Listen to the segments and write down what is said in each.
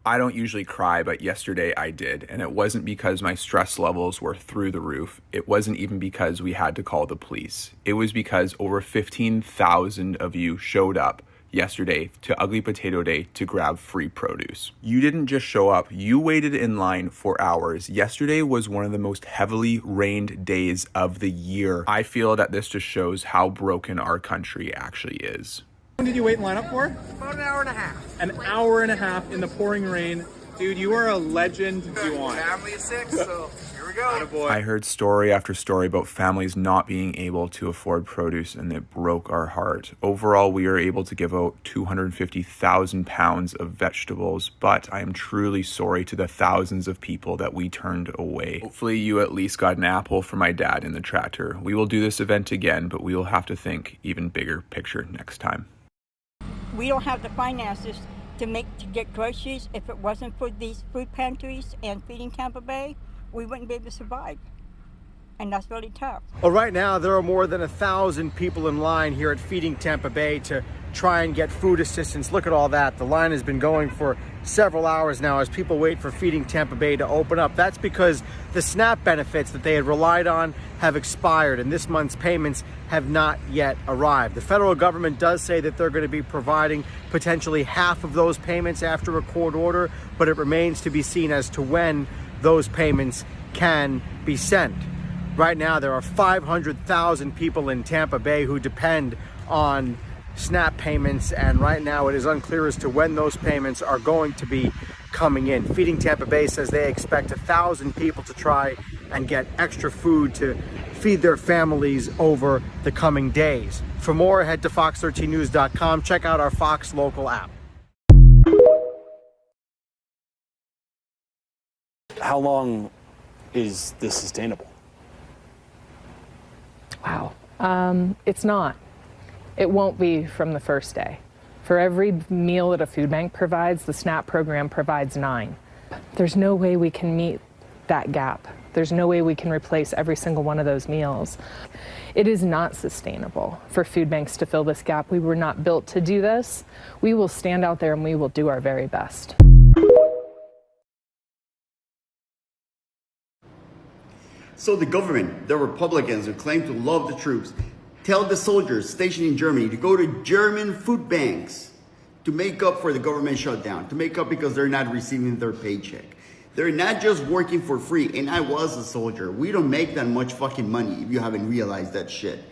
I don't usually cry, but yesterday I did, and it wasn't because my stress levels were through the roof. It wasn't even because we had to call the police. It was because over 15,000 of you showed up yesterday to Ugly Potato Day to grab free produce. You didn't just show up, you waited in line for hours. Yesterday was one of the most heavily rained days of the year. I feel that this just shows how broken our country actually is. How long did you wait in line up for? About an hour and a half. An hour and a half in the pouring rain. Dude, you are a legend. You want. Family of 6, so here we go. Attaboy. I heard story after story about families not being able to afford produce, and it broke our heart. Overall, we are able to give out 250,000 pounds of vegetables, but I am truly sorry to the thousands of people that we turned away. Hopefully you at least got an apple for my dad in the tractor. We will do this event again, but we will have to think even bigger picture next time. We don't have the finances to get groceries. If it wasn't for these food pantries and Feeding Tampa Bay, we wouldn't be able to survive. And that's really tough. Well, right now there are more than 1,000 people in line here at Feeding Tampa Bay to try and get food assistance. Look at all that. The line has been going for several hours now as people wait for Feeding Tampa Bay to open up. That's because the SNAP benefits that they had relied on have expired, and this month's payments have not yet arrived. The federal government does say that they're going to be providing potentially half of those payments after a court order, but it remains to be seen as to when those payments can be sent. Right now, there are 500,000 people in Tampa Bay who depend on SNAP payments, and right now it is unclear as to when those payments are going to be coming in. Feeding Tampa Bay says they expect 1,000 people to try and get extra food to feed their families over the coming days. For more, head to fox13news.com. Check out our Fox Local app. How long is this sustainable? Wow. It's not. It won't be from the first day. For every meal that a food bank provides, the SNAP program provides 9. There's no way we can meet that gap. There's no way we can replace every single one of those meals. It is not sustainable for food banks to fill this gap. We were not built to do this. We will stand out there and we will do our very best. So the government, the Republicans who claim to love the troops, tell the soldiers stationed in Germany to go to German food banks to make up for the government shutdown, to make up because they're not receiving their paycheck. They're not just working for free, and I was a soldier. We don't make that much fucking money if you haven't realized that shit.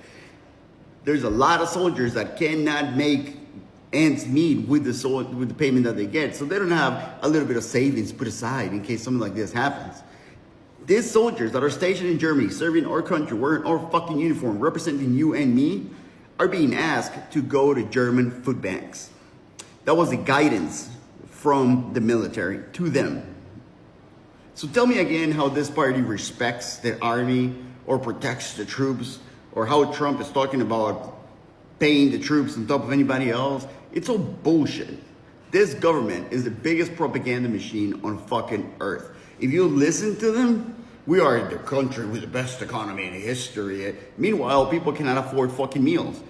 There's a lot of soldiers that cannot make ends meet with the payment that they get, so they don't have a little bit of savings put aside in case something like this happens. These soldiers that are stationed in Germany, serving our country, wearing our fucking uniform, representing you and me, are being asked to go to German food banks. That was the guidance from the military to them. So tell me again how this party respects the army or protects the troops, or how Trump is talking about paying the troops on top of anybody else. It's all bullshit. This government is the biggest propaganda machine on fucking earth. If you listen to them, we are the country with the best economy in history. Meanwhile, people cannot afford fucking meals.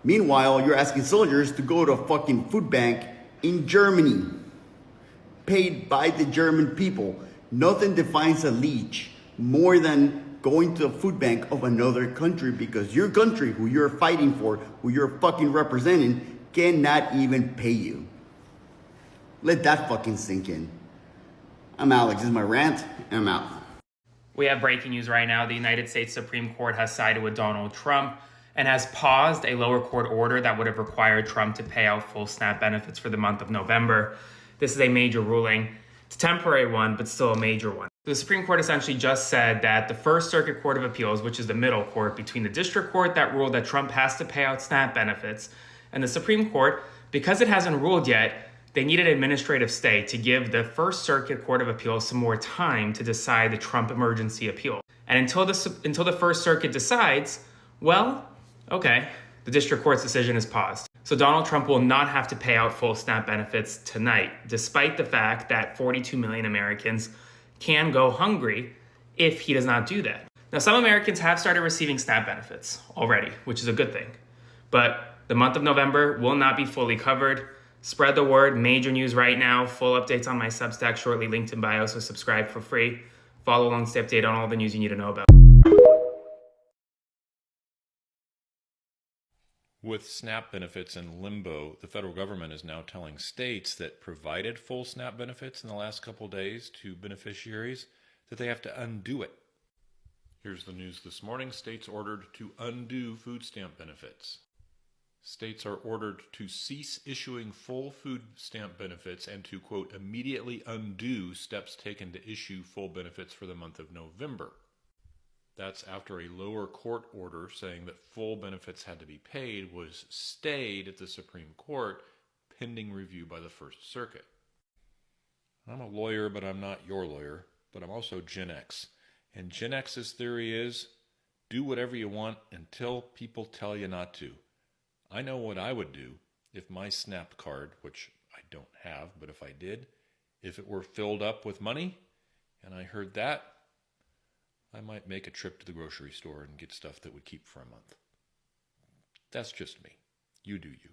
Meanwhile, you're asking soldiers to go to a fucking food bank in Germany, paid by the German people. Nothing defines a leech more than going to a food bank of another country, because your country, who you're fighting for, who you're fucking representing, cannot even pay you. Let that fucking sink in. I'm Alex, this is my rant, and I'm out. We have breaking news right now. The United States Supreme Court has sided with Donald Trump and has paused a lower court order that would have required Trump to pay out full SNAP benefits for the month of November. This is a major ruling. It's a temporary one, but still a major one. The Supreme Court essentially just said that the First Circuit Court of Appeals, which is the middle court between the district court that ruled that Trump has to pay out SNAP benefits, and the Supreme Court, because it hasn't ruled yet, they need an administrative stay to give the First Circuit Court of Appeals some more time to decide the Trump emergency appeal. And until the First Circuit decides, well, okay, the district court's decision is paused. So Donald Trump will not have to pay out full SNAP benefits tonight, despite the fact that 42 million Americans can go hungry if he does not do that. Now, some Americans have started receiving SNAP benefits already, which is a good thing. But the month of November will not be fully covered. Spread the word. Major news right now. Full updates on my Substack shortly, linked in bio, so subscribe for free. Follow along to stay updated on all the news you need to know about. With SNAP benefits in limbo, the federal government is now telling states that provided full SNAP benefits in the last couple of days to beneficiaries that they have to undo it. Here's the news this morning. States ordered to undo food stamp benefits. States are ordered to cease issuing full food stamp benefits and to, quote, immediately undo steps taken to issue full benefits for the month of November. That's after a lower court order saying that full benefits had to be paid was stayed at the Supreme Court pending review by the First Circuit. I'm a lawyer, but I'm not your lawyer, but I'm also Gen X. And Gen X's theory is, do whatever you want until people tell you not to. I know what I would do if my SNAP card, which I don't have, but if I did, if it were filled up with money, and I heard that, I might make a trip to the grocery store and get stuff that would keep for a month. That's just me. You do you.